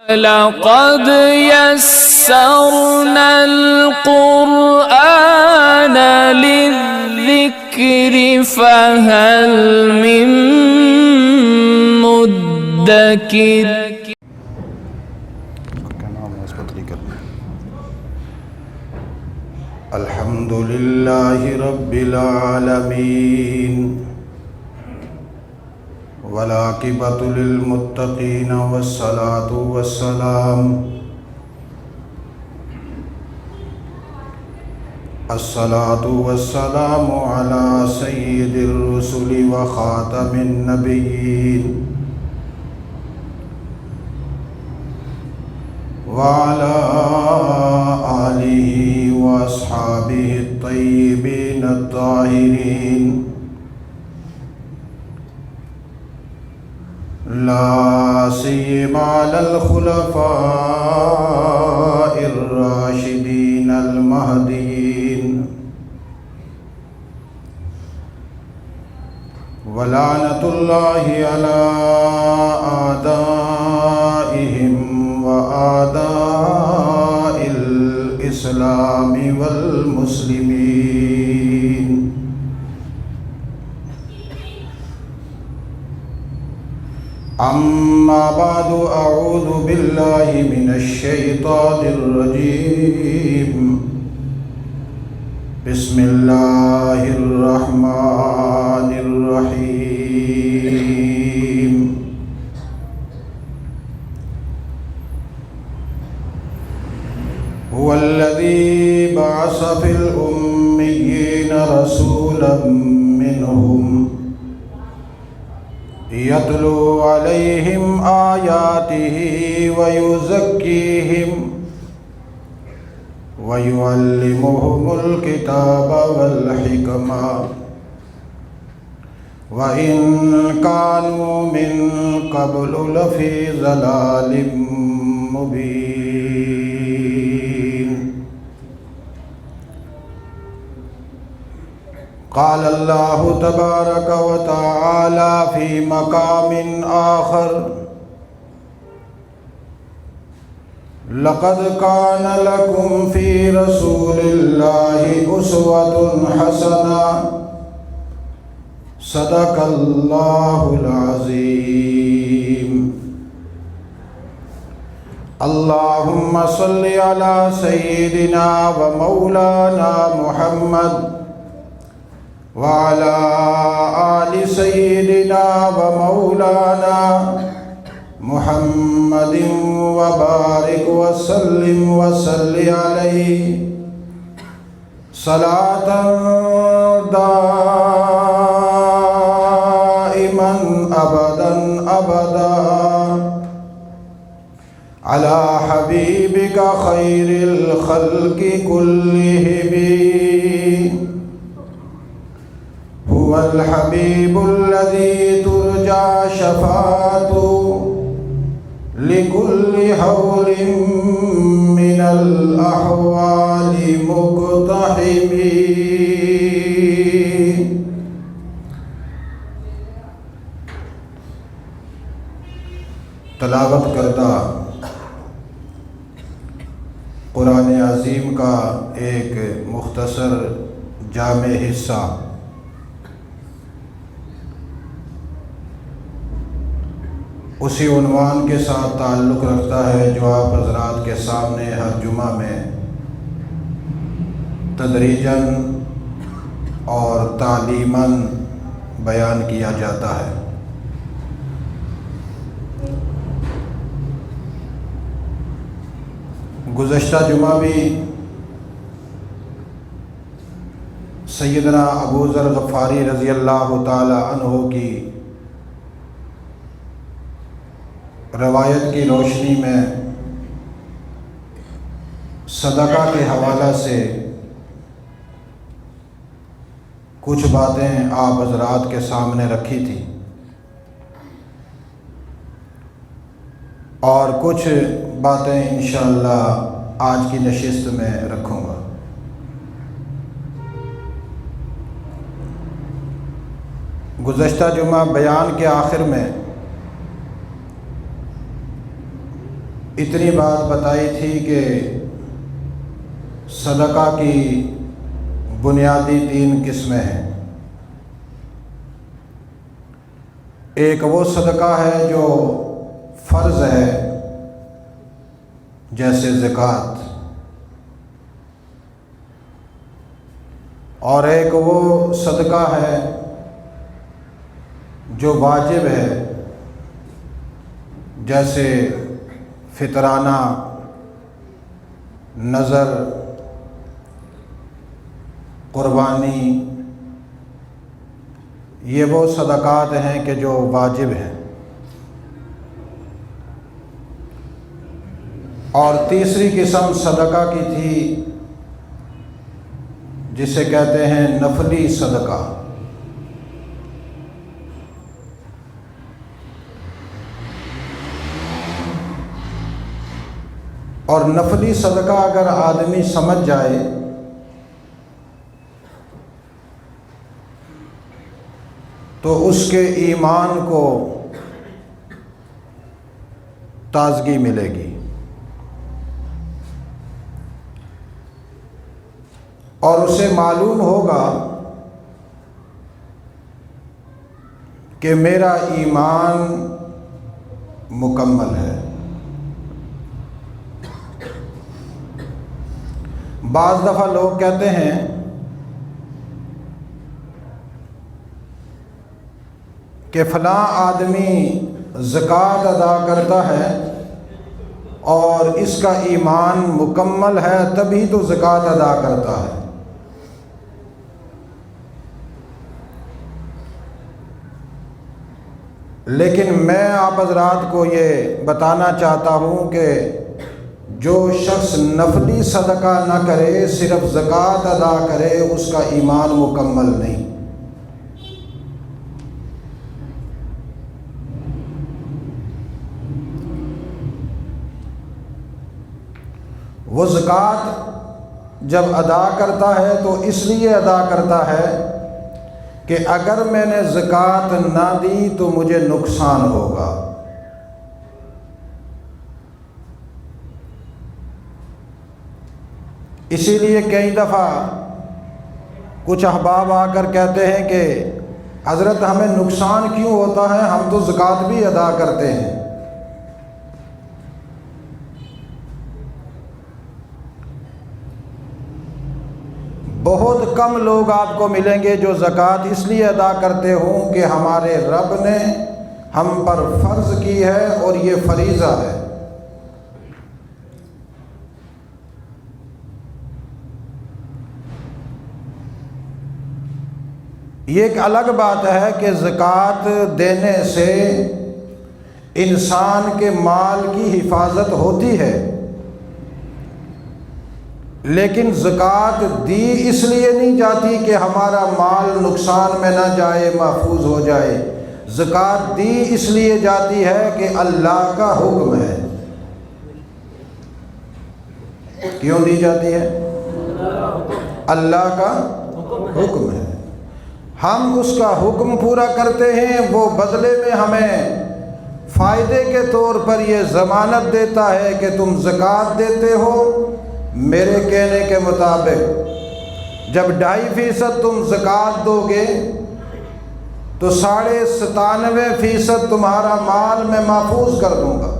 لقد يسرنا القرآن للذكر فهل من مدكر. الحمد لله رب العالمين والعاقبة للمتقين والصلاة والسلام على سيد الرسل وخاتم النبيين وعلى آله وأصحابه الطيبين الطاهرين لا سيما على الخلفاء الراشدين المهديين ولعنة الله على أعدائهم وأعداء الإسلام والمسلمين. أما بعد أعوذ بالله من الشيطان الرجيم. بسم الله الرحمن الرحيم. هو الذي بعث في الأميين رسولا منهم يتلو عليهم آياته ويزكيهم ويعلمهم الكتاب والحكمة وإن كانوا من قبل لفي ضلال مبين. قال الله تبارك وتعالى في مقام آخر: لقد كان لكم في رسول الله أسوة حسنة. صدق الله العظيم. اللهم صل على سيدنا ومولانا محمد وعلى آل سيدنا ومولانا محمد وبارك وسلم وصل عليه صلاة دائما أبدا أبدا على حبيبك خير الخلق كلهم. هو الحبيب الذي ترجى شفاعته لكل حول من الأحوال مقتحم. تلاوت کردہ قرآن عظیم کا ایک مختصر جامع حصہ اسی عنوان کے ساتھ تعلق رکھتا ہے جو آپ حضرات کے سامنے ہر جمعہ میں تدریجاً اور تعلیماً بیان کیا جاتا ہے. گزشتہ جمعہ بھی سیدنا ابو ذر غفاری رضی اللہ تعالی عنہ کی روایت کی روشنی میں صدقہ کے حوالہ سے کچھ باتیں آپ حضرات کے سامنے رکھی تھی اور کچھ باتیں انشاءاللہ آج کی نشست میں رکھوں گا. گزشتہ جمعہ بیان کے آخر میں اتنی بات بتائی تھی کہ صدقہ کی بنیادی 3 قسمیں ہیں۔ ایک وہ صدقہ ہے جو فرض ہے جیسے زکوٰۃ، اور ایک وہ صدقہ ہے جو واجب ہے جیسے فطرانہ، نذر، قربانی۔ یہ وہ صدقات ہیں کہ جو واجب ہیں۔ اور تیسری قسم صدقہ کی تھی جسے کہتے ہیں نفلی صدقہ۔ اور نفلی صدقہ اگر آدمی سمجھ جائے تو اس کے ایمان کو تازگی ملے گی، اور اسے معلوم ہوگا کہ میرا ایمان مکمل ہے۔ بعض دفعہ لوگ کہتے ہیں کہ فلاں آدمی زکوٰۃ ادا کرتا ہے اور اس کا ایمان مکمل ہے تبھی تو زکوٰۃ ادا کرتا ہے۔ لیکن میں آپ حضرات کو یہ بتانا چاہتا ہوں کہ جو شخص نفلی صدقہ نہ کرے، صرف زکوٰۃ ادا کرے، اس کا ایمان مکمل نہیں۔ وہ زکوٰۃ جب ادا کرتا ہے تو اس لیے ادا کرتا ہے کہ اگر میں نے زکوٰۃ نہ دی تو مجھے نقصان ہوگا۔ اسی لیے کئی دفعہ کچھ احباب آ کر کہتے ہیں کہ حضرت ہمیں نقصان کیوں ہوتا ہے، ہم تو زکوٰۃ بھی ادا کرتے ہیں۔ بہت کم لوگ آپ کو ملیں گے جو زکوٰۃ اس لیے ادا کرتے ہوں کہ ہمارے رب نے ہم پر فرض کی ہے اور یہ فریضہ ہے۔ یہ ایک الگ بات ہے کہ زکوٰۃ دینے سے انسان کے مال کی حفاظت ہوتی ہے، لیکن زکوٰۃ دی اس لیے نہیں جاتی کہ ہمارا مال نقصان میں نہ جائے، محفوظ ہو جائے۔ زکوٰۃ دی اس لیے جاتی ہے کہ اللہ کا حکم ہے۔ کیوں دی جاتی ہے؟ اللہ کا حکم ہے، ہم اس کا حکم پورا کرتے ہیں، وہ بدلے میں ہمیں فائدے کے طور پر یہ ضمانت دیتا ہے کہ تم زکوٰۃ دیتے ہو میرے کہنے کے مطابق جب 2.5% تم زکوٰۃ دو گے تو 97.5% تمہارا مال میں محفوظ کر دوں گا۔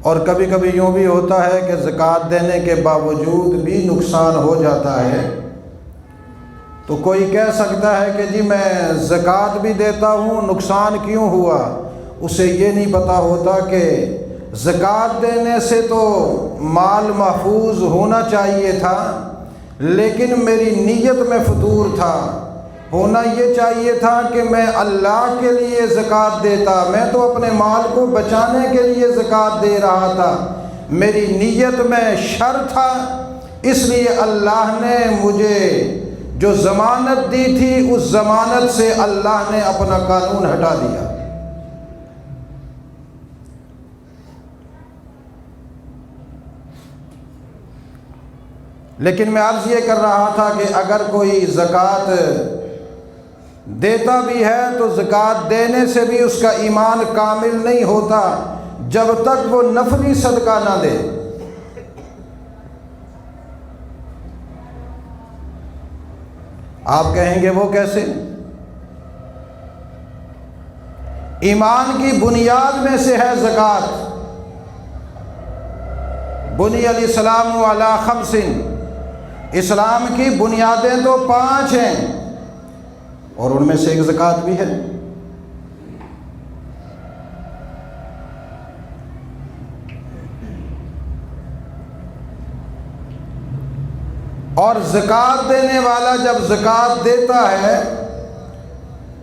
اور کبھی کبھی یوں بھی ہوتا ہے کہ زکوٰۃ دینے کے باوجود بھی نقصان ہو جاتا ہے، تو کوئی کہہ سکتا ہے کہ جی میں زکوٰۃ بھی دیتا ہوں، نقصان کیوں ہوا؟ اسے یہ نہیں پتہ ہوتا کہ زکوٰۃ دینے سے تو مال محفوظ ہونا چاہیے تھا، لیکن میری نیت میں فطور تھا، ہونا یہ چاہیے تھا کہ میں اللہ کے لیے زکوٰۃ دیتا، میں تو اپنے مال کو بچانے کے لیے زکوٰۃ دے رہا تھا، میری نیت میں شر تھا، اس لیے اللہ نے مجھے جو ضمانت دی تھی اس ضمانت سے اللہ نے اپنا قانون ہٹا دیا۔ لیکن میں عرض یہ کر رہا تھا کہ اگر کوئی زکوٰۃ دیتا بھی ہے تو زکوٰۃ دینے سے بھی اس کا ایمان کامل نہیں ہوتا جب تک وہ نفلی صدقہ نہ دے۔ آپ کہیں گے وہ کیسے؟ ایمان کی بنیاد میں سے ہے زکوٰۃ۔ بنی الاسلام علی خمس، اسلام کی بنیادیں تو 5 ہیں اور ان میں سے ایک زکوٰۃ بھی ہے۔ اور زکوٰۃ دینے والا جب زکوٰۃ دیتا ہے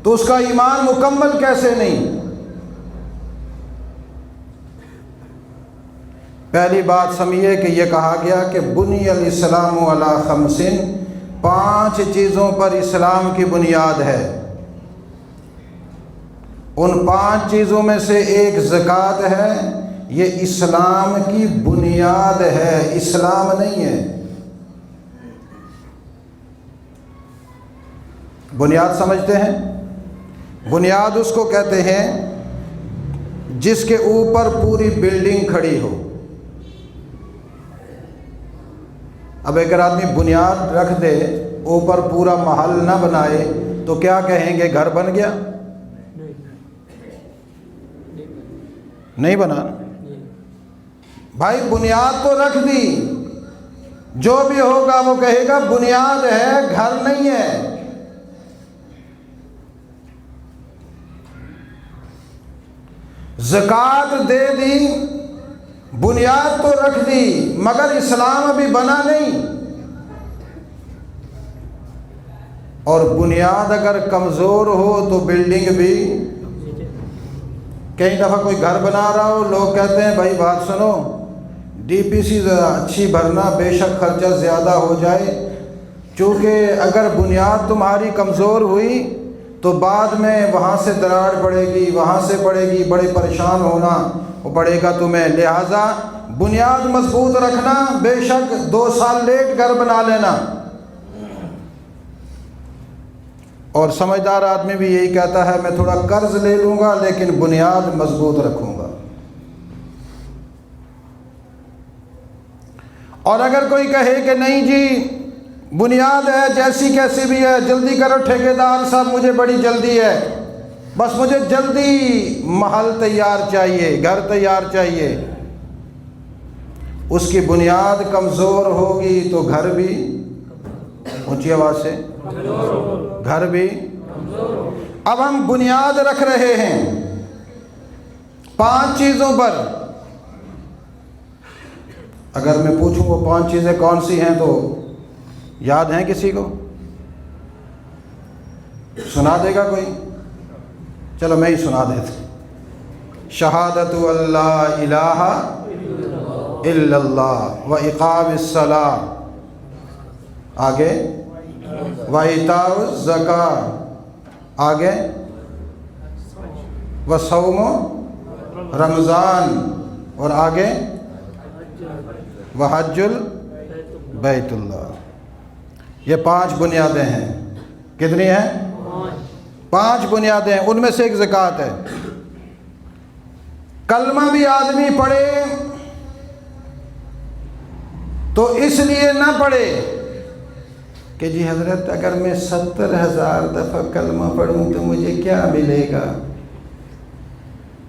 تو اس کا ایمان مکمل کیسے نہیں؟ پہلی بات سمجھیے کہ یہ کہا گیا کہ بنی الاسلام علی خمس، 5 چیزوں پر اسلام کی بنیاد ہے۔ ان 5 چیزوں میں سے ایک زکوٰۃ ہے۔ یہ اسلام کی بنیاد ہے، اسلام نہیں ہے۔ بنیاد سمجھتے ہیں؟ بنیاد اس کو کہتے ہیں جس کے اوپر پوری بلڈنگ کھڑی ہو۔ اب اگر آدمی بنیاد رکھ دے، اوپر پورا محل نہ بنائے تو کیا کہیں گے؟ گھر بن گیا؟ نہیں بنا۔ بھائی بنیاد تو رکھ دی، جو بھی ہوگا وہ کہے گا بنیاد ہے، گھر نہیں ہے۔ زکوٰۃ دے دی، بنیاد تو رکھ دی، مگر اسلام ابھی بنا نہیں۔ اور بنیاد اگر کمزور ہو تو بلڈنگ بھی، کئی دفعہ کوئی گھر بنا رہا ہو، لوگ کہتے ہیں بھائی بات سنو، ڈی پی سی ذرا اچھی بھرنا، بے شک خرچہ زیادہ ہو جائے، چونکہ اگر بنیاد تمہاری کمزور ہوئی تو بعد میں وہاں سے دراڑ پڑے گی، وہاں سے پڑے گی، بڑے پریشان ہونا پڑے گا تمہیں، لہٰذا بنیاد مضبوط رکھنا، بے شک 2 سال لیٹ گھر بنا لینا۔ اور سمجھدار آدمی بھی یہی کہتا ہے میں تھوڑا قرض لے لوں گا لیکن بنیاد مضبوط رکھوں گا۔ اور اگر کوئی کہے کہ نہیں جی بنیاد ہے جیسی کیسی بھی ہے، جلدی کرو ٹھیکیدار صاحب، مجھے بڑی جلدی ہے، بس مجھے جلدی محل تیار چاہیے، گھر تیار چاہیے، اس کی بنیاد کمزور ہوگی تو گھر بھی، اونچی آواز سے، گھر بھی۔ اب ہم بنیاد رکھ رہے ہیں 5 چیزوں پر۔ اگر میں پوچھوں وہ 5 چیزیں کون سی ہیں تو یاد ہیں کسی کو؟ سنا دے گا کوئی؟ چلو میں ہی سنا دیتا ہوں۔ شہادت اللہ الہ الا اللہ و اقام الصلاۃ، آگے و ایتاء الزکاۃ، آگے و صوم رمضان، اور آگے و حج البیت اللہ۔ یہ 5 بنیادیں ہیں۔ کتنی ہیں؟ 5 بنیادیں ہیں، ان میں سے ایک زکوٰۃ ہے۔ کلمہ بھی آدمی پڑھے تو اس لیے نہ پڑھے کہ جی حضرت اگر میں 70,000 دفعہ کلمہ پڑھوں تو مجھے کیا ملے گا،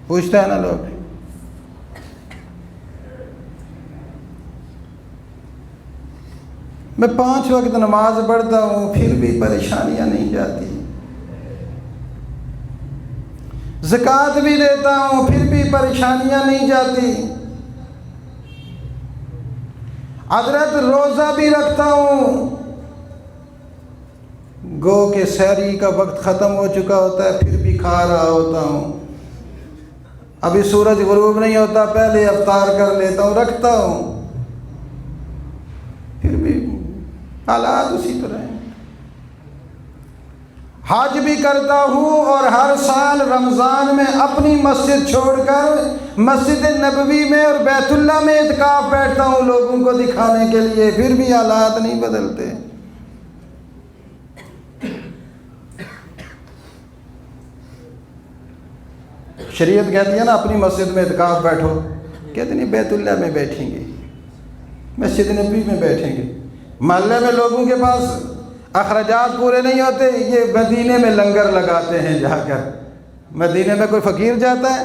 پوچھتا ہے نا لوگ۔ میں 5 وقت نماز پڑھتا ہوں پھر بھی پریشانیاں نہیں جاتی، زکوٰۃ بھی دیتا ہوں پھر بھی پریشانیاں نہیں جاتی، حضرت روزہ بھی رکھتا ہوں، گو کہ سحری کا وقت ختم ہو چکا ہوتا ہے پھر بھی کھا رہا ہوتا ہوں، ابھی سورج غروب نہیں ہوتا پہلے افطار کر لیتا ہوں، رکھتا ہوں، پھر بھی حالات اسی طرح ہیں۔ حج بھی کرتا ہوں اور ہر سال رمضان میں اپنی مسجد چھوڑ کر مسجد نبوی میں اور بیت اللہ میں اعتکاف بیٹھتا ہوں لوگوں کو دکھانے کے لیے، پھر بھی حالات نہیں بدلتے۔ شریعت کہتی ہے نا اپنی مسجد میں اعتکاف بیٹھو، کہتے نہیں بیت اللہ میں بیٹھیں گے، مسجد نبوی میں بیٹھیں گے، محلے میں لوگوں کے پاس اخراجات پورے نہیں ہوتے، یہ مدینے میں لنگر لگاتے ہیں جا کر۔ مدینے میں کوئی فقیر جاتا ہے؟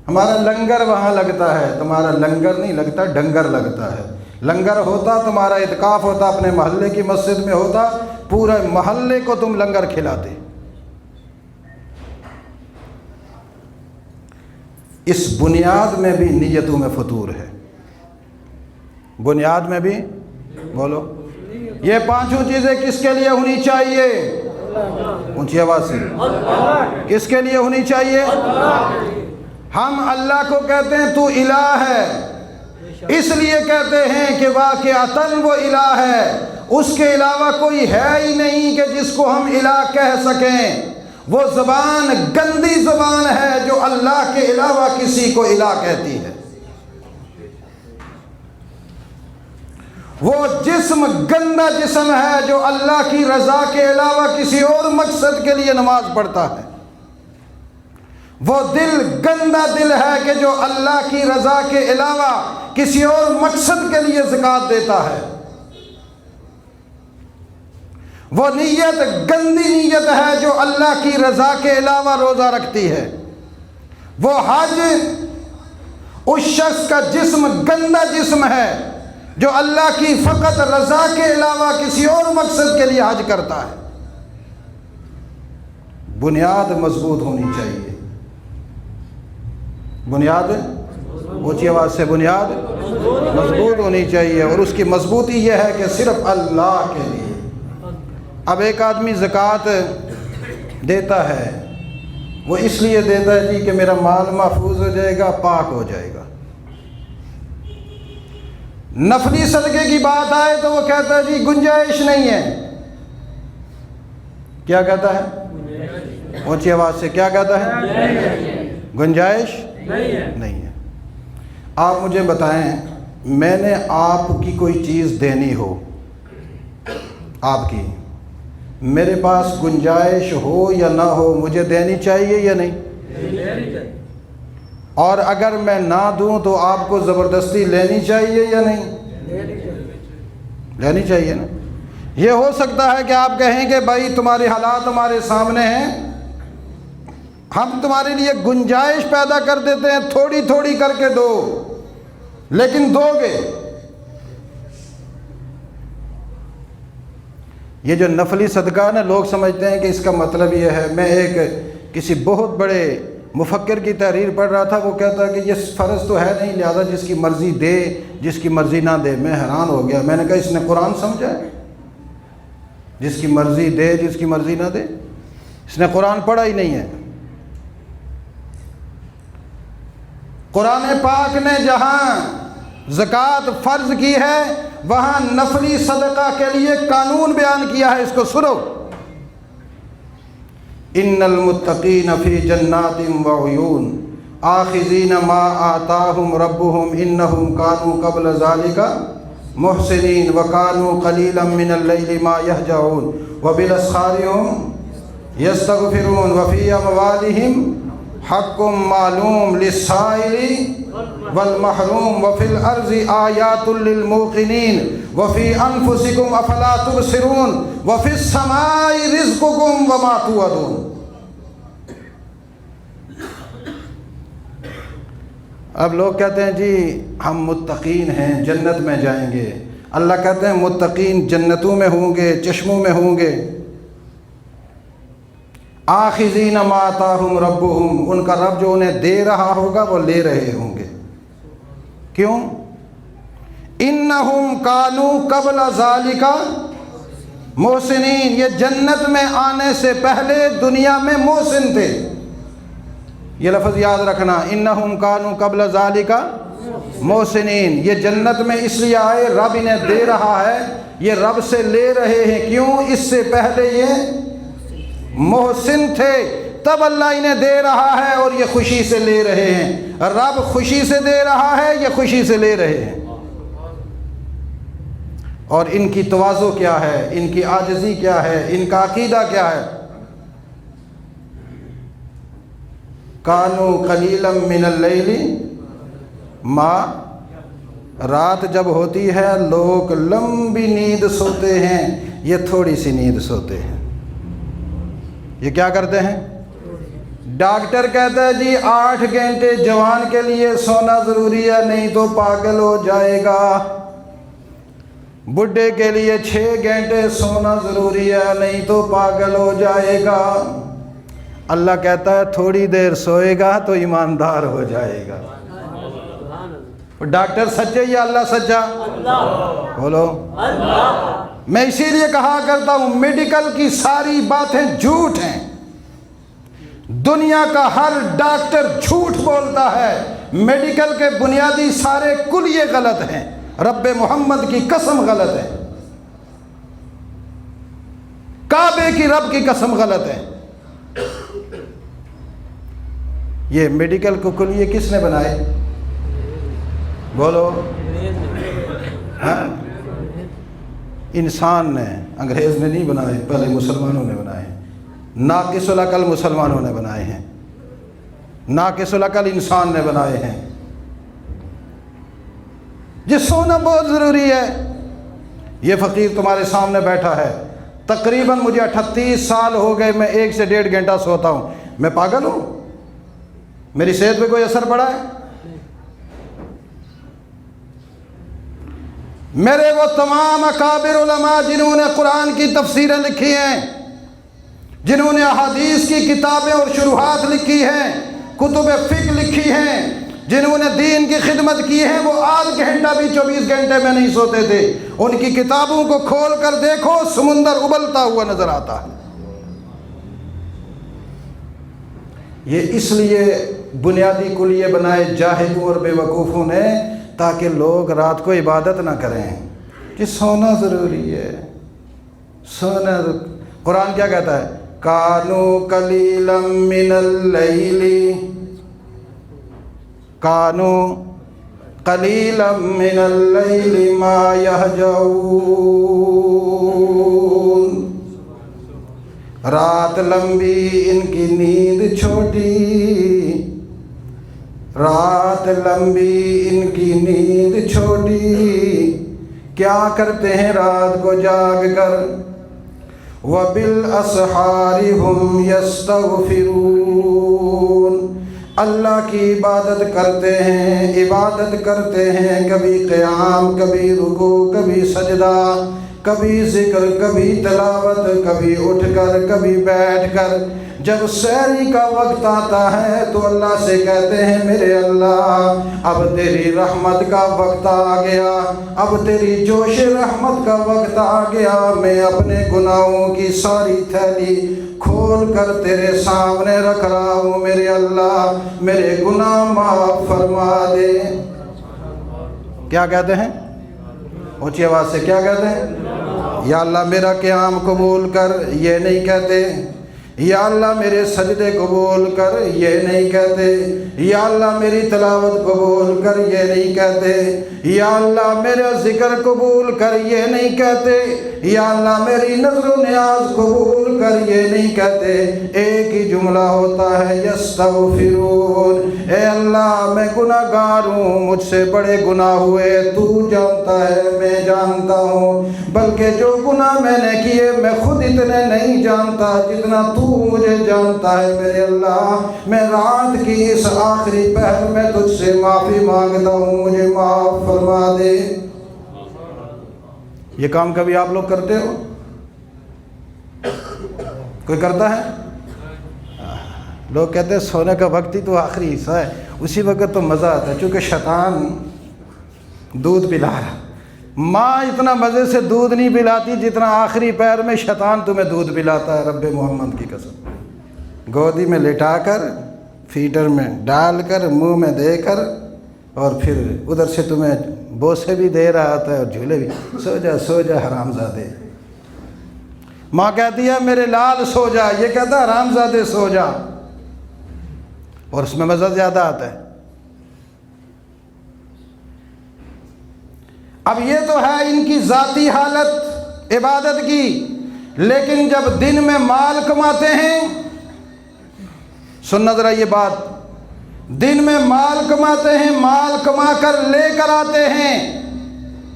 ہمارا لنگر وہاں لگتا ہے، تمہارا لنگر نہیں لگتا، ڈنگر لگتا ہے۔ لنگر ہوتا تمہارا اعتکاف ہوتا، اپنے محلے کی مسجد میں ہوتا، پورے محلے کو تم لنگر کھلاتے۔ اس بنیاد میں بھی نیتوں میں فطور ہے، بنیاد میں بھی بولو۔ یہ پانچوں چیزیں کس کے لیے ہونی چاہیے؟ اونچی آواز سے، کس کے لیے ہونی چاہیے؟ ہم اللہ کو کہتے ہیں تو الہ ہے، اس لیے کہتے ہیں کہ واقعتاً وہ الہ ہے، اس کے علاوہ کوئی ہے ہی نہیں کہ جس کو ہم الہ کہہ سکیں۔ وہ زبان گندی زبان ہے جو اللہ کے علاوہ کسی کو الہ کہتی ہے۔ وہ جسم گندا جسم ہے جو اللہ کی رضا کے علاوہ کسی اور مقصد کے لیے نماز پڑھتا ہے۔ وہ دل گندا دل ہے کہ جو اللہ کی رضا کے علاوہ کسی اور مقصد کے لیے زکوٰۃ دیتا ہے۔ وہ نیت گندی نیت ہے جو اللہ کی رضا کے علاوہ روزہ رکھتی ہے۔ وہ حج اس شخص کا جسم گندا جسم ہے جو اللہ کی فقط رضا کے علاوہ کسی اور مقصد کے لیے حج کرتا ہے۔ بنیاد مضبوط ہونی چاہیے، بنیاد اونچی آواز سے، بنیاد مضبوط ہونی چاہیے، اور اس کی مضبوطی یہ ہے کہ صرف اللہ کے لیے۔ اب ایک آدمی زکوٰۃ دیتا ہے، وہ اس لیے دیتا ہے جی کہ میرا مال محفوظ ہو جائے گا، پاک ہو جائے گا۔ نفلی صدقے کی بات آئے تو وہ کہتا ہے جی گنجائش نہیں ہے۔ کیا کہتا ہے؟ اونچی آواز سے کیا کہتا ہے؟ گنجائش نہیں ہے۔ آپ مجھے بتائیں، میں نے آپ کی کوئی چیز دینی ہو، آپ کی، میرے پاس گنجائش ہو یا نہ ہو، مجھے دینی چاہیے یا نہیں؟ اور اگر میں نہ دوں تو آپ کو زبردستی لینی چاہیے یا نہیں؟ لینی چاہیے نا۔ یہ ہو سکتا ہے کہ آپ کہیں کہ بھائی تمہارے حالات ہمارے سامنے ہیں، ہم تمہارے لیے گنجائش پیدا کر دیتے ہیں، تھوڑی تھوڑی کر کے دو، لیکن دو گے۔ یہ جو نفلی صدقہ ہے نا، لوگ سمجھتے ہیں کہ اس کا مطلب یہ ہے، میں ایک کسی بہت بڑے مفکر کی تحریر پڑھ رہا تھا، وہ کہتا ہے کہ یہ فرض تو ہے نہیں، لہذا جس کی مرضی دے جس کی مرضی نہ دے۔ میں حیران ہو گیا، میں نے کہا اس نے قرآن سمجھا ہے؟ جس کی مرضی دے جس کی مرضی نہ دے، اس نے قرآن پڑھا ہی نہیں ہے۔ قرآن پاک نے جہاں زکوٰۃ فرض کی ہے وہاں نفلی صدقہ کے لیے قانون بیان کیا ہے، اس کو سنو۔ ان المتقین فی جنات وعیون آخذین ما آتاہم ربہم انہم کانوا قبل ذلک محسنین وکانوا قلیلا من اللیل ما یہجعون وبالاسحار هم یستغفرون وفی اموالہم حق معلوم للسائل والمحروم وفی الارض آیات للموقنین وفی انفسکم افلا تبصرون وفی السماء رزقکم وما توعدون۔ اب لوگ کہتے ہیں جی ہم متقین ہیں، جنت میں جائیں گے۔ اللہ کہتے ہیں متقین جنتوں میں ہوں گے، چشموں میں ہوں گے۔ آخذین ما آتاہم ربہم، ان کا رب جو انہیں دے رہا ہوگا وہ لے رہے ہوں گے۔ کیوں؟ انہم کانوا قبل ذالک محسنین، یہ جنت میں آنے سے پہلے دنیا میں محسن تھے۔ یہ لفظ یاد رکھنا، انہم کانوا قبل ذالک محسنین، یہ جنت میں اس لیے آئے رب انہیں دے رہا ہے، یہ رب سے لے رہے ہیں۔ کیوں؟ اس سے پہلے یہ محسن تھے، تب اللہ انہیں دے رہا ہے اور یہ خوشی سے لے رہے ہیں۔ رب خوشی سے دے رہا ہے، یہ خوشی سے لے رہے ہیں۔ اور ان کی تواضع کیا ہے، ان کی عاجزی کیا ہے، ان کا عقیدہ کیا ہے۔ کانوا قلیلا من اللیل ما، رات جب ہوتی ہے لوگ لمبی نیند سوتے ہیں، یہ تھوڑی سی نیند سوتے ہیں۔ یہ کیا کرتے ہیں؟ ڈاکٹر کہتا ہے جی 8 گھنٹے جوان کے لیے سونا ضروری ہے، نہیں تو پاگل ہو جائے گا۔ بڈھے کے لیے 6 گھنٹے سونا ضروری ہے، نہیں تو پاگل ہو جائے گا۔ اللہ کہتا ہے تھوڑی دیر سوئے گا تو ایماندار ہو جائے گا۔ ڈاکٹر سچے یا اللہ سچا؟ بولو۔ میں اسی لیے کہا کرتا ہوں میڈیکل کی ساری باتیں جھوٹ ہیں، دنیا کا ہر ڈاکٹر جھوٹ بولتا ہے، میڈیکل کے بنیادی سارے کلیے غلط ہیں، رب محمد کی قسم غلط ہے، کعبے کی رب کی قسم غلط ہے۔ یہ میڈیکل کو کلیے کس نے بنائے؟ بولو۔ ہاں؟ انسان نے، انگریز نے نہیں بنائے، پہلے مسلمانوں نے بنائے ہیں۔ ناقص العقل مسلمانوں نے بنائے ہیں، ناقص العقل انسان نے بنائے ہیں۔ جس سونا بہت ضروری ہے، یہ فقیر تمہارے سامنے بیٹھا ہے، تقریباً مجھے 38 سال ہو گئے، میں 1 سے 1.5 گھنٹہ سوتا ہوں۔ میں پاگل ہوں؟ میری صحت پہ کوئی اثر پڑا ہے؟ میرے وہ تمام اکابر علماء جنہوں نے قرآن کی تفسیریں لکھی ہیں، جنہوں نے احادیث کی کتابیں اور شروحات لکھی ہیں، کتب فقہ لکھی ہیں، جنہوں نے دین کی خدمت کی ہے، وہ آدھ گھنٹہ بھی 24 گھنٹے میں نہیں سوتے تھے۔ ان کی کتابوں کو کھول کر دیکھو، سمندر ابلتا ہوا نظر آتا ہے۔ یہ اس لیے بنیادی کلیے بنائے جاہلوں اور بے وقوفوں نے، تاکہ لوگ رات کو عبادت نہ کریں کہ سونا ضروری ہے، سونا۔ قرآن کیا کہتا ہے؟ کانوا قلیلا من اللیل، کانوا قلیلا من اللیل ما یہجعون۔ رات لمبی ان کی نیند چھوٹی، رات لمبی ان کی نیند چھوٹی، کیا کرتے ہیں رات کو جاگ کر؟ وَبِالْأَسْحَارِ هُمْ يَسْتَغْفِرُونَ، اللہ کی عبادت کرتے ہیں، عبادت کرتے ہیں، کبھی قیام، کبھی رکوع، کبھی سجدہ، کبھی ذکر، کبھی تلاوت، کبھی اٹھ کر، کبھی بیٹھ کر۔ جب سحری کا وقت آتا ہے تو اللہ سے کہتے ہیں میرے اللہ اب تیری رحمت کا وقت آ گیا، اب تیری جوش رحمت کا وقت آ گیا، میں اپنے گناہوں کی ساری تھیلی کھول کر تیرے سامنے رکھ رہا ہوں، میرے اللہ میرے گناہ معاف فرما دے۔ کیا کہتے ہیں؟ اونچی آواز سے کیا کہتے ہیں؟ یا اللہ میرا قیام قبول کر، یہ نہیں کہتے۔ یا اللہ میرے سجدے قبول کر، یہ نہیں کہتے۔ یا اللہ میری تلاوت قبول کر، یہ نہیں کہتے۔ یا اللہ میرا ذکر قبول کر، یہ نہیں کہتے۔ یا اللہ میری نظر و نیاز قبول کر، یہ نہیں کہتے۔ ایک ہی جملہ ہوتا ہے یستغفرون، اے اللہ میں گناہ گار ہوں، مجھ سے بڑے گناہ ہوئے، تو جانتا ہے میں جانتا ہوں، بلکہ جو گناہ میں نے کیے میں خود اتنے نہیں جانتا جتنا تو مجھے جانتا ہے میرے اللہ۔ میں رات کی اس آخری پہر میں تجھ سے معافی مانگتا ہوں، مجھے معاف فرما دے۔ یہ کام کبھی آپ لوگ کرتے ہو؟ کوئی کرتا ہے؟ لوگ کہتے ہیں سونے کا وقت ہی تو آخری حصہ ہے، اسی وقت تو مزہ آتا ہے، چونکہ شیطان دودھ پلا رہا۔ ماں اتنا مزے سے دودھ نہیں پلاتی جتنا آخری پیر میں شیطان تمہیں دودھ پلاتا ہے، رب محمد کی قسم۔ گودی میں لٹا کر، فیڈر میں ڈال کر، منہ میں دے کر، اور پھر ادھر سے تمہیں بوسے بھی دے رہا ہوتا ہے اور جھولے بھی، سو جا سو جا حرامزادے۔ ماں کہتی ہے میرے لال سو جا، یہ کہتا ہے حرامزادے سو جا، اور اس میں مزہ زیادہ آتا ہے۔ اب یہ تو ہے ان کی ذاتی حالت عبادت کی، لیکن جب دن میں مال کماتے ہیں، سننا ذرا یہ بات، دن میں مال کماتے ہیں، مال کما کر لے کر آتے ہیں،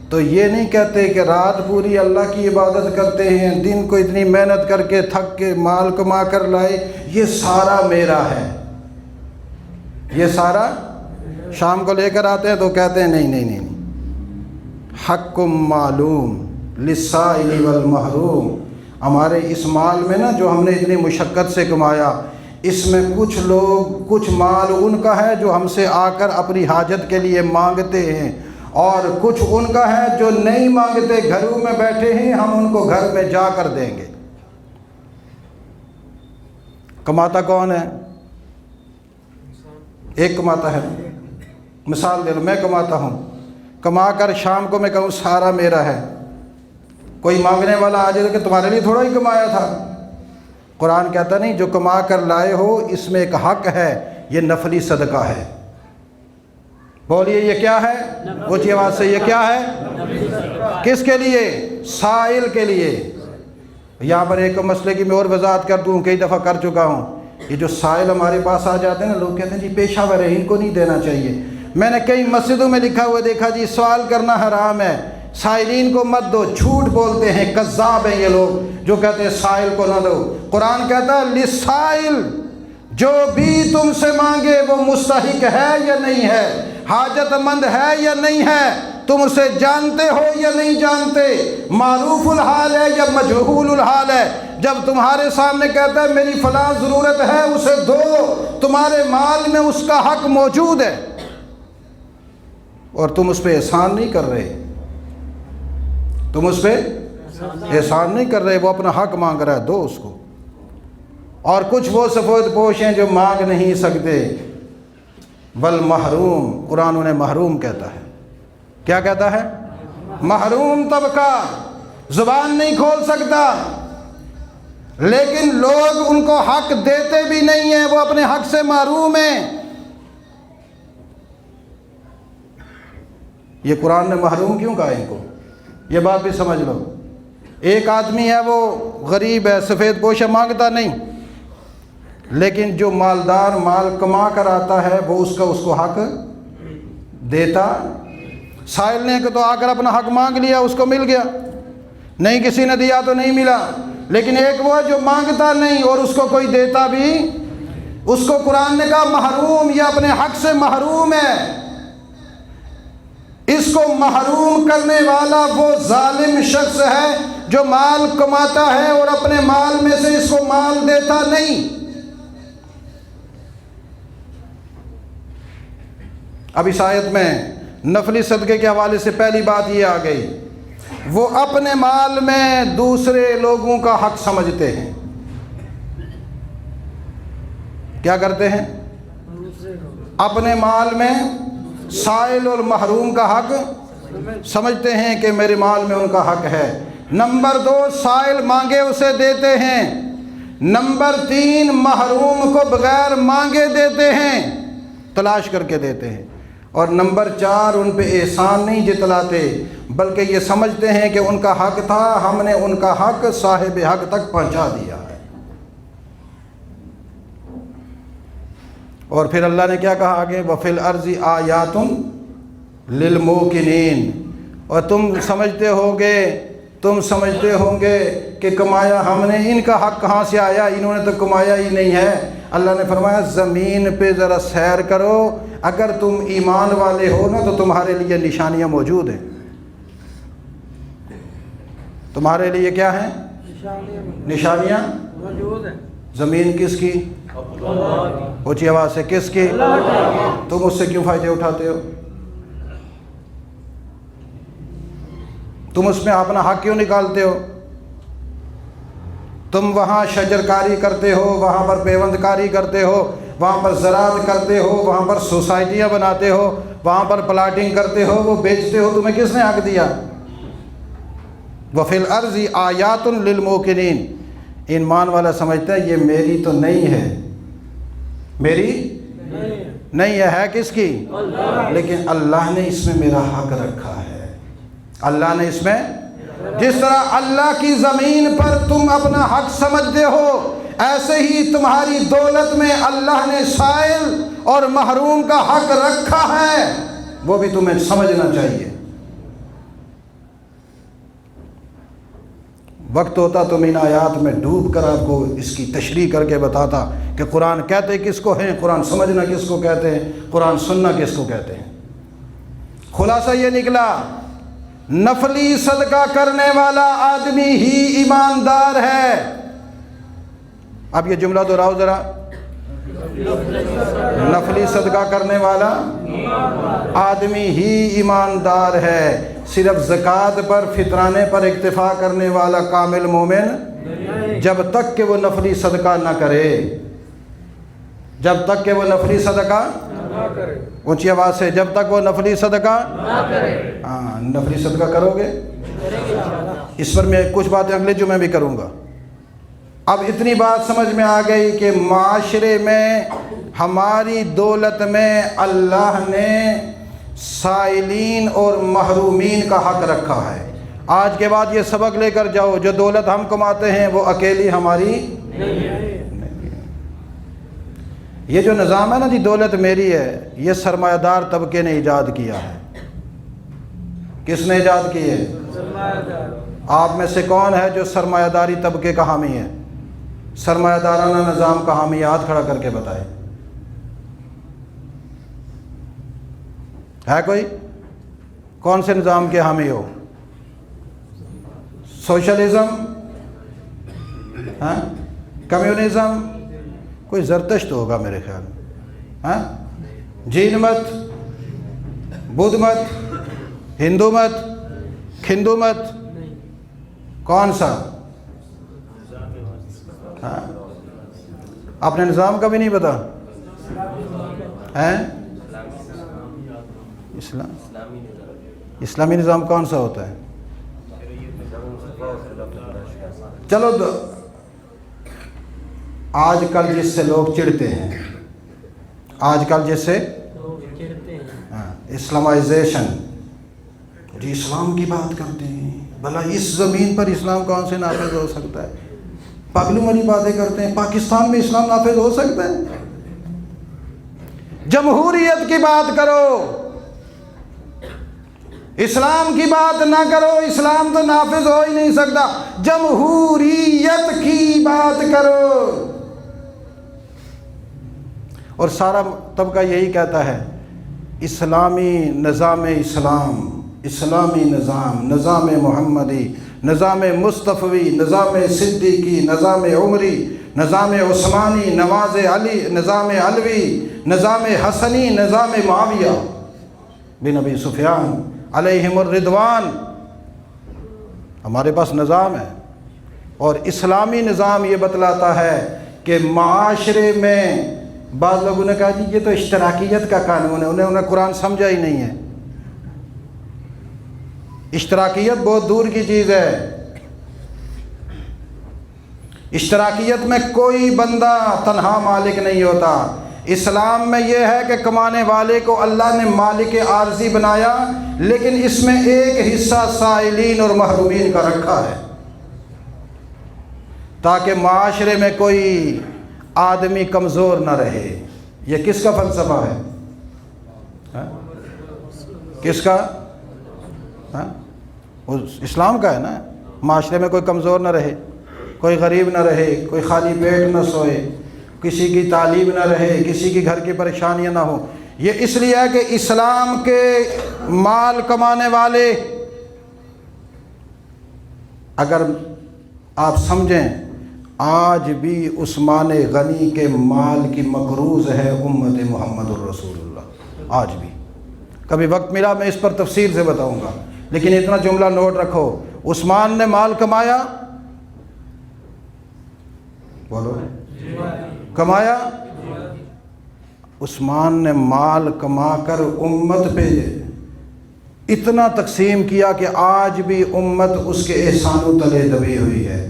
تو یہ نہیں کہتے کہ رات پوری اللہ کی عبادت کرتے ہیں، دن کو اتنی محنت کر کے تھک کے مال کما کر لائے، یہ سارا میرا ہے، یہ سارا شام کو لے کر آتے ہیں تو کہتے ہیں نہیں نہیں نہیں، حق معلوم للسائل والمحروم، ہمارے اس مال میں نا جو ہم نے اتنی مشقت سے کمایا، اس میں کچھ مال ان کا ہے جو ہم سے آ کر اپنی حاجت کے لیے مانگتے ہیں، اور کچھ ان کا ہے جو نہیں مانگتے، گھروں میں بیٹھے ہیں، ہم ان کو گھر میں جا کر دیں گے۔ کماتا کون ہے؟ ایک کماتا ہے۔ مثال دے لو، میں کماتا ہوں، کما کر شام کو میں کہوں سارا میرا ہے، کوئی مانگنے والا آ جائے کہ تمہارے لیے تھوڑا ہی کمایا تھا۔ قرآن کہتا نہیں، جو کما کر لائے ہو اس میں ایک حق ہے، یہ نفلی صدقہ ہے۔ بولیے یہ کیا ہے؟ اونچی آواز سے، یہ کیا ہے؟ کس کے لیے؟ سائل کے لیے۔ یہاں پر ایک مسئلے کی میں اور وضاحت کر دوں، کئی دفعہ کر چکا ہوں، یہ جو سائل ہمارے پاس آ جاتے ہیں نا، لوگ کہتے ہیں جی پیشہ ور ہے، ان کو نہیں دینا چاہیے۔ میں نے کئی مسجدوں میں لکھا ہوا دیکھا جی سوال کرنا حرام ہے، سائلین کو مت دو، جھوٹ بولتے ہیں، کذاب ہیں یہ لوگ جو کہتے ہیں سائل کو نہ دو۔ قرآن کہتا ہے للسائل، جو بھی تم سے مانگے وہ مستحق ہے یا نہیں ہے، حاجت مند ہے یا نہیں ہے، تم اسے جانتے ہو یا نہیں جانتے، معروف الحال ہے یا مجہول الحال ہے۔ جب تمہارے سامنے کہتا ہے میری فلاں ضرورت ہے، اسے دو، تمہارے مال میں اس کا حق موجود ہے اور تم اس پہ احسان نہیں کر رہے، تم اس پہ احسان نہیں کر رہے، وہ اپنا حق مانگ رہا ہے، دو اس کو۔ اور کچھ وہ سفید پوش ہیں جو مانگ نہیں سکتے، والمحروم، قرآن انہیں محروم کہتا ہے۔ کیا کہتا ہے؟ محروم طبقہ، زبان نہیں کھول سکتا، لیکن لوگ ان کو حق دیتے بھی نہیں ہیں، وہ اپنے حق سے محروم ہیں۔ یہ قرآن نے محروم کیوں کہا ان کو؟ یہ بات بھی سمجھ لو۔ ایک آدمی ہے، وہ غریب ہے، سفید پوش ہے، مانگتا نہیں، لیکن جو مالدار مال کما کر آتا ہے وہ اس کو حق دیتا۔ سائل نے تو آ کر اپنا حق مانگ لیا، اس کو مل گیا، نہیں کسی نے دیا تو نہیں ملا، لیکن ایک وہ جو مانگتا نہیں اور اس کو کوئی دیتا بھی، اس کو قرآن نے کہا محروم، یہ اپنے حق سے محروم ہے۔ اس کو محروم کرنے والا وہ ظالم شخص ہے جو مال کماتا ہے اور اپنے مال میں سے اس کو مال دیتا نہیں۔ اب اس آیت میں نفلی صدقے کے حوالے سے پہلی بات یہ آ گئی، وہ اپنے مال میں دوسرے لوگوں کا حق سمجھتے ہیں۔ کیا کرتے ہیں؟ اپنے مال میں سائل اور محروم کا حق سمجھتے ہیں کہ میرے مال میں ان کا حق ہے۔ نمبر 2، سائل مانگے اسے دیتے ہیں۔ نمبر 3، محروم کو بغیر مانگے دیتے ہیں، تلاش کر کے دیتے ہیں۔ اور نمبر 4، ان پہ احسان نہیں جتلاتے، بلکہ یہ سمجھتے ہیں کہ ان کا حق تھا، ہم نے ان کا حق صاحب حق تک پہنچا دیا ہے۔ اور پھر اللہ نے کیا کہا آگے؟ وَفِي الْأَرْضِ آیَاتٌ لِلْمُوقِنِينَ، اور تم سمجھتے ہوں گے کہ کمایا ہم نے، ان کا حق کہاں سے آیا، انہوں نے تو کمایا ہی نہیں ہے۔ اللہ نے فرمایا زمین پہ ذرا سیر کرو، اگر تم ایمان والے ہو نا تو تمہارے لیے نشانیاں موجود ہیں۔ تمہارے لیے کیا ہیں؟ نشانیاں موجود ہیں۔ زمین کس کی؟ اونچی آواز سے، کس کی؟ تم اس سے کیوں فائدے اٹھاتے ہو؟ تم اس میں اپنا حق کیوں نکالتے ہو؟ تم وہاں شجر کاری کرتے ہو، وہاں پر پیوند کاری کرتے ہو، وہاں پر زراعت کرتے ہو، وہاں پر سوسائٹیاں بناتے ہو، وہاں پر پلاٹنگ کرتے ہو، وہ بیچتے ہو، تمہیں کس نے حق دیا؟ وَفِي الْأَرْضِ آیَاتٌ لِلْمُوقِنِينَ، ایمان والا سمجھتا ہے یہ میری تو نہیں ہے، میری نہیں ہے کس کی؟ لیکن اللہ نے اس میں میرا حق رکھا ہے۔ اللہ نے اس میں، جس طرح اللہ کی زمین پر تم اپنا حق سمجھتے ہو، ایسے ہی تمہاری دولت میں اللہ نے سائل اور محروم کا حق رکھا ہے، وہ بھی تمہیں سمجھنا چاہیے۔ وقت ہوتا تو میں ان آیات میں ڈوب کر آپ کو اس کی تشریح کر کے بتاتا کہ قرآن کہتے کس کو ہیں، قرآن سمجھنا کس کو کہتے ہیں، قرآن سننا کس کو کہتے ہیں۔ خلاصہ یہ نکلا، نفلی صدقہ کرنے والا آدمی ہی ایماندار ہے۔ اب یہ جملہ دہراؤ ذرا، نفلی صدقہ کرنے والا آدمی ہی ایماندار ہے۔ صرف زکوٰۃ پر، فطرانے پر اکتفا کرنے والا کامل مومن جب تک کہ وہ نفلی صدقہ نہ کرے، جب تک کہ وہ نفلی صدقہ نہ کرے، اونچی آواز سے، جب تک وہ نفلی صدقہ نہ کرے۔ ہاں، نفلی صدقہ کرو گے؟ اس پر میں کچھ باتیں اگلے جمعے بھی کروں گا۔ اب اتنی بات سمجھ میں آ گئی کہ معاشرے میں ہماری دولت میں اللہ نے سائلین اور محرومین کا حق رکھا ہے۔ آج کے بعد یہ سبق لے کر جاؤ، جو دولت ہم کماتے ہیں وہ اکیلی ہماری نہیں ہے۔ یہ جو نظام ہے نا جی، دولت میری ہے، یہ سرمایہ دار طبقے نے ایجاد کیا ہے۔ کس نے ایجاد کی ہے؟ آپ میں سے کون ہے جو سرمایہ داری طبقے کا حامی ہے؟ سرمایہ دارانہ نظام کا حامی ہاتھ کھڑا کر کے بتائے، ہے کوئی؟ کون سے نظام کے حامی ہو؟ سوشلزم، ہاں، کمیونزم، کوئی زرتشت ہوگا میرے خیال میں، ہاں، جین مت، بدھ مت، ہندو مت، کھندو مت، کون سا؟ ہاں، اپنے نظام کا بھی نہیں پتا ہے؟ اسلامی نظام کون سا ہوتا ہے؟ چلو آج کل جس سے لوگ چڑھتے ہیں، آج کل جس سے اسلامائزیشن، جی اسلام کی بات کرتے ہیں، بھلا اس زمین پر اسلام کون سے نافذ ہو سکتا ہے؟ پاگلوں والی باتیں کرتے ہیں، پاکستان میں اسلام نافذ ہو سکتا ہے؟ جمہوریت کی بات کرو، اسلام کی بات نہ کرو، اسلام تو نافذ ہو ہی نہیں سکتا، جمہوریت کی بات کرو۔ اور سارا طبقہ یہی کہتا ہے اسلامی نظام اسلام، اسلامی نظام، نظام محمدی، نظام مصطفی، نظام صدیقی، نظام عمری، نظام عثمانی، نواز علی، نظام علوی، نظام حسنی، نظام معاویہ بن ابی سفیان علیہم الرضوان۔ ہمارے پاس نظام ہے، اور اسلامی نظام یہ بتلاتا ہے کہ معاشرے میں بعض لوگوں نے کہا جی یہ تو اشتراکیت کا قانون ہے، انہیں قرآن سمجھا ہی نہیں ہے۔ اشتراکیت بہت دور کی چیز ہے۔ اشتراکیت میں کوئی بندہ تنہا مالک نہیں ہوتا۔ اسلام میں یہ ہے کہ کمانے والے کو اللہ نے مالک عارضی بنایا، لیکن اس میں ایک حصہ سائلین اور محرومین کا رکھا ہے، تاکہ معاشرے میں کوئی آدمی کمزور نہ رہے۔ یہ کس کا فلسفہ ہے؟ کس کا؟ اسلام کا ہے نا۔ معاشرے میں کوئی کمزور نہ رہے، کوئی غریب نہ رہے، کوئی خالی پیٹ نہ سوئے، کسی کی تعلیم نہ رہے، کسی کی گھر کی پریشانیاں نہ ہوں۔ یہ اس لیے ہے کہ اسلام کے مال کمانے والے، اگر آپ سمجھیں، آج بھی عثمان غنی کے مال کی مقروض ہے امت محمد الرسول اللہ، آج بھی۔ کبھی وقت ملا میں اس پر تفصیل سے بتاؤں گا، لیکن اتنا جملہ نوٹ رکھو، عثمان نے مال کمایا، بولو کمایا، عثمان نے مال کما کر امت پہ اتنا تقسیم کیا کہ آج بھی امت اس کے احسانوں تلے دبی ہوئی ہے،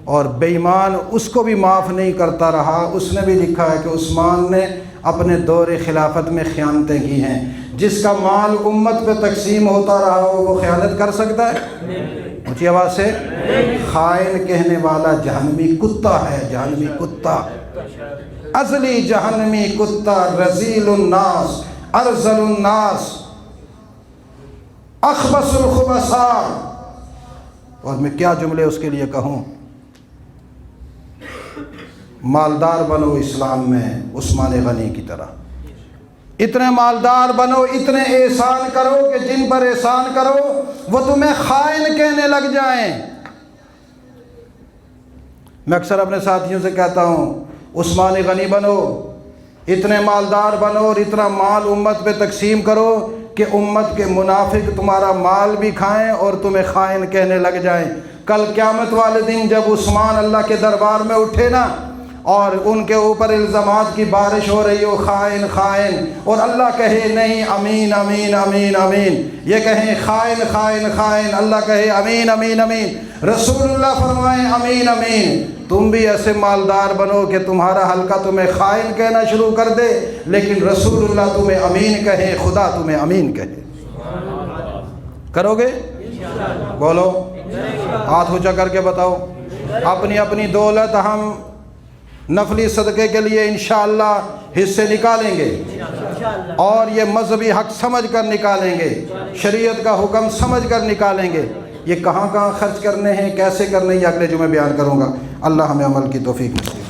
اور بے ایمان اس کو بھی معاف نہیں کرتا رہا۔ اس نے بھی لکھا ہے کہ عثمان نے اپنے دور خلافت میں خیانتیں کی ہیں، جس کا مال امت پہ تقسیم ہوتا رہا ہو وہ خیانت کر سکتا ہے؟ اونچی آواز سے خائن کہنے والا جہنمی کتا ہے، جہنمی کتا، ازلی جہنمی کتا، رذیل الناس، ارذل الناس، اخبث الخبثاء۔ اور میں کیا جملے اس کے لیے کہوں؟ مالدار بنو اسلام میں عثمان غنی کی طرح، اتنے مالدار بنو، اتنے احسان کرو کہ جن پر احسان کرو وہ تمہیں خائن کہنے لگ جائیں۔ میں اکثر اپنے ساتھیوں سے کہتا ہوں عثمان غنی بنو، اتنے مالدار بنو اور اتنا مال امت پہ تقسیم کرو کہ امت کے منافق تمہارا مال بھی کھائیں اور تمہیں خائن کہنے لگ جائیں۔ کل قیامت والے دن جب عثمان اللہ کے دربار میں اٹھے نا اور ان کے اوپر الزامات کی بارش ہو رہی ہو، خائن خائن، اور اللہ کہے نہیں امین امین امین امین، یہ کہیں خائن خائن خائن، اللہ کہے امین امین امین، رسول اللہ فرمائیں امین امین۔ تم بھی ایسے مالدار بنو کہ تمہارا حلقہ تمہیں خائن کہنا شروع کر دے، لیکن رسول اللہ تمہیں امین کہے، خدا تمہیں امین کہے۔ کرو گے؟ بولو، ہاتھ اونچا کر کے بتاؤ۔ اپنی اپنی دولت ہم نفلی صدقے کے لیے انشاءاللہ حصے نکالیں گے، اور یہ مذہبی حق سمجھ کر نکالیں گے، شریعت کا حکم سمجھ کر نکالیں گے۔ یہ کہاں کہاں خرچ کرنے ہیں، کیسے کرنے ہیں، یہ اگلے جمعے بیان کروں گا۔ اللہ ہمیں عمل کی توفیق نصیب۔